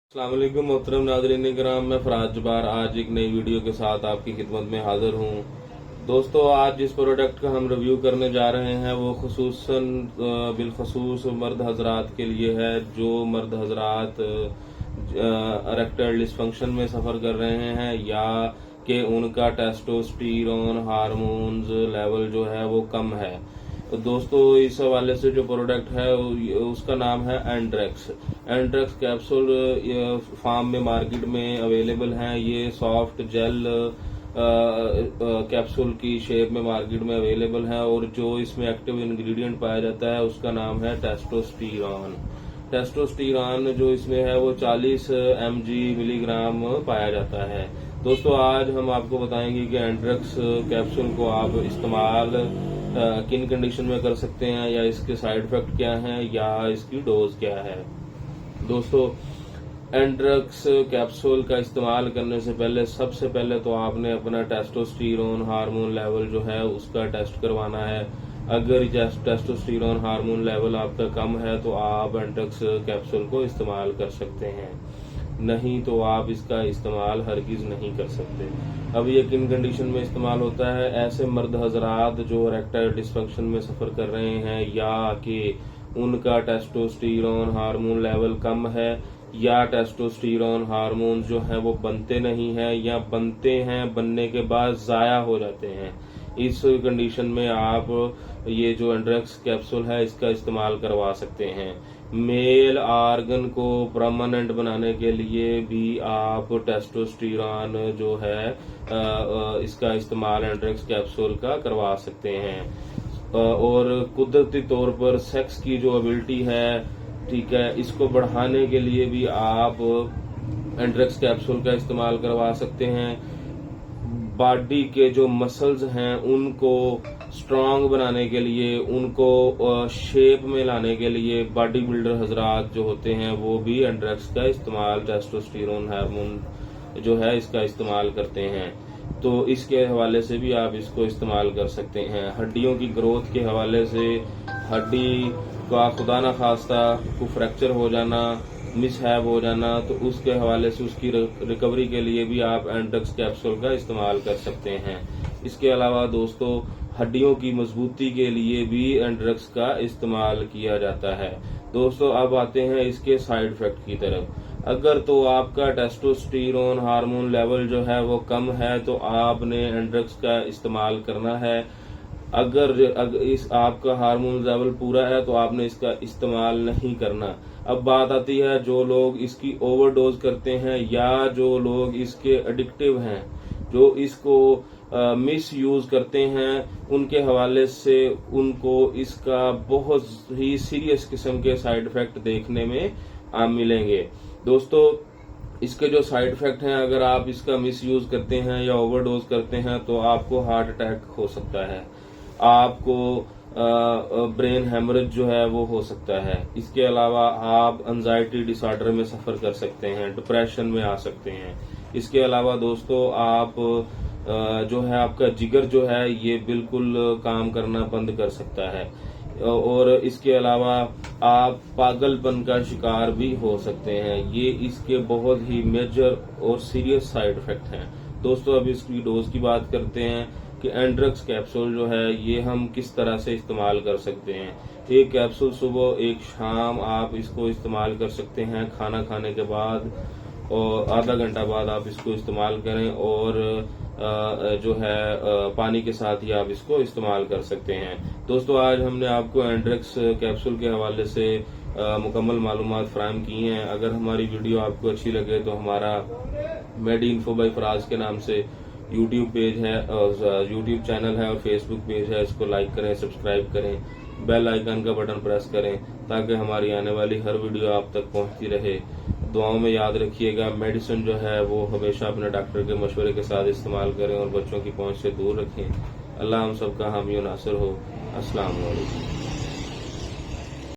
अस्सलाम वालेकुम मोहतरम नाज़रीन किराम, मैं फराज जबार आज एक नई वीडियो के साथ आपकी खिदमत में हाजिर हूँ। दोस्तों, आज जिस प्रोडक्ट का हम रिव्यू करने जा रहे हैं वो खुसूसन बिलखसूस मर्द हजरात के लिए है। जो मर्द हजरात इरेक्टाइल डिस्फंक्शन में सफ़र कर रहे हैं या कि उनका टेस्टोस्टेरोन हार्मोन्स लेवल जो है वो कम है। तो दोस्तों, इस हवाले से जो प्रोडक्ट है उसका नाम है एंड्रेक्स। एंड्रेक्स कैप्सूल फार्म में मार्केट में अवेलेबल हैं। ये सॉफ्ट जेल कैप्सूल की शेप में मार्केट में अवेलेबल है और जो इसमें एक्टिव इंग्रेडिएंट पाया जाता है उसका नाम है टेस्टोस्टेरोन। टेस्टोस्टेरोन जो इसमें है वो 40 मिलीग्राम पाया जाता है। दोस्तों, आज हम आपको बताएंगे कि एंड्रेक्स कैप्सूल को आप इस्तेमाल किन कंडीशन में कर सकते हैं या इसके साइड इफेक्ट क्या हैं या इसकी डोज क्या है। दोस्तों, एंड्रेक्स कैप्सूल का इस्तेमाल करने से पहले सबसे पहले तो आपने अपना टेस्टोस्टेरोन हार्मोन लेवल जो है उसका टेस्ट करवाना है। अगर टेस्टोस्टेरोन हार्मोन लेवल आपका कम है तो आप एंड्रेक्स कैप्सूल को इस्तेमाल कर सकते हैं, नहीं तो आप इसका इस्तेमाल हरगिज नहीं कर सकते। अब ये किन कंडीशन में इस्तेमाल होता है? ऐसे मर्द हजरात जो इरेक्टाइल डिस्फंक्शन में सफ़र कर रहे हैं या कि उनका टेस्टोस्टेरोन हार्मोन लेवल कम है या टेस्टोस्टेरोन हार्मोन जो है वो बनते नहीं हैं या बनते हैं बनने के बाद ज़ाया हो जाते हैं। इस कंडीशन में आप ये जो एंड्रेक्स कैप्सूल है इसका इस्तेमाल करवा सकते हैं। मेल आर्गन को परमानेंट बनाने के लिए भी आप टेस्टोस्टेरोन जो है इसका इस्तेमाल एंड्रेक्स कैप्सूल का करवा सकते हैं। और कुदरती तौर पर सेक्स की जो एबिलिटी है, ठीक है, इसको बढ़ाने के लिए भी आप एंड्रेक्स कैप्सूल का इस्तेमाल करवा सकते हैं। बॉडी के जो मसल्स हैं उनको स्ट्रांग बनाने के लिए, उनको शेप में लाने के लिए बॉडी बिल्डर हजरात जो होते हैं वो भी एंड्रेक्स का इस्तेमाल टेस्टोस्टेरोन हार्मोन जो है इसका इस्तेमाल करते हैं। तो इसके हवाले से भी आप इसको इस्तेमाल कर सकते हैं। हड्डियों की ग्रोथ के हवाले से हड्डी का खुदा न खास्ता को फ्रैक्चर हो जाना, मिसहैप हो जाना, तो उसके हवाले से उसकी रिकवरी के लिए भी आप एंड्रेक्स कैप्सूल का इस्तेमाल कर सकते हैं। इसके अलावा दोस्तों, हड्डियों की मजबूती के लिए भी एंड्रेक्स का इस्तेमाल किया जाता है। दोस्तों, अब आते हैं इसके साइड इफेक्ट की तरफ। अगर तो आपका टेस्टोस्टेरोन हार्मोन लेवल जो है वो कम है तो आपने एंड्रेक्स का इस्तेमाल करना है। अगर इस आपका हार्मोन लेवल पूरा है तो आपने इसका इस्तेमाल नहीं करना। अब बात आती है जो लोग इसकी ओवरडोज करते हैं या जो लोग इसके एडिक्टिव हैं, जो इसको मिस यूज करते हैं, उनके हवाले से उनको इसका बहुत ही सीरियस किस्म के साइड इफेक्ट देखने में मिलेंगे। दोस्तों, इसके जो साइड इफेक्ट हैं, अगर आप इसका मिस यूज करते हैं या ओवरडोज करते हैं तो आपको हार्ट अटैक हो सकता है, आपको ब्रेन हेमरेज जो है वो हो सकता है। इसके अलावा आप एंजाइटी डिसऑर्डर में सफर कर सकते हैं, डिप्रेशन में आ सकते हैं। इसके अलावा दोस्तों, आप जो है आपका जिगर जो है ये बिल्कुल काम करना बंद कर सकता है और इसके अलावा आप पागलपन का शिकार भी हो सकते हैं। ये इसके बहुत ही मेजर और सीरियस साइड इफेक्ट हैं। दोस्तों, अब इसकी डोज की बात करते हैं कि एंड्रेक्स कैप्सूल जो है ये हम किस तरह से इस्तेमाल कर सकते हैं। एक कैप्सूल सुबह, एक शाम आप इसको इस्तेमाल कर सकते हैं खाना खाने के बाद, और आधा घंटा बाद आप इसको इस्तेमाल करें और जो है पानी के साथ ही आप इसको इस्तेमाल कर सकते हैं। दोस्तों, आज हमने आपको एंड्रेक्स कैप्सूल के हवाले से मुकम्मल मालूमात फराहम की हैं। अगर हमारी वीडियो आपको अच्छी लगे तो हमारा मेडी इन्फो बाय फराज के नाम से यूट्यूब पेज है, यूट्यूब चैनल है और फेसबुक पेज है, इसको लाइक करें, सब्सक्राइब करें, बेल आइकन का बटन प्रेस करें ताकि हमारी आने वाली हर वीडियो आप तक पहुंचती रहे। दुआओं में याद रखिएगा, मेडिसिन जो है वो हमेशा अपने डॉक्टर के मशवरे के साथ इस्तेमाल करें और बच्चों की पहुंच से दूर रखें। अल्लाह हम सबका हामी और नासिर हो। अस्सलाम वालेकुम।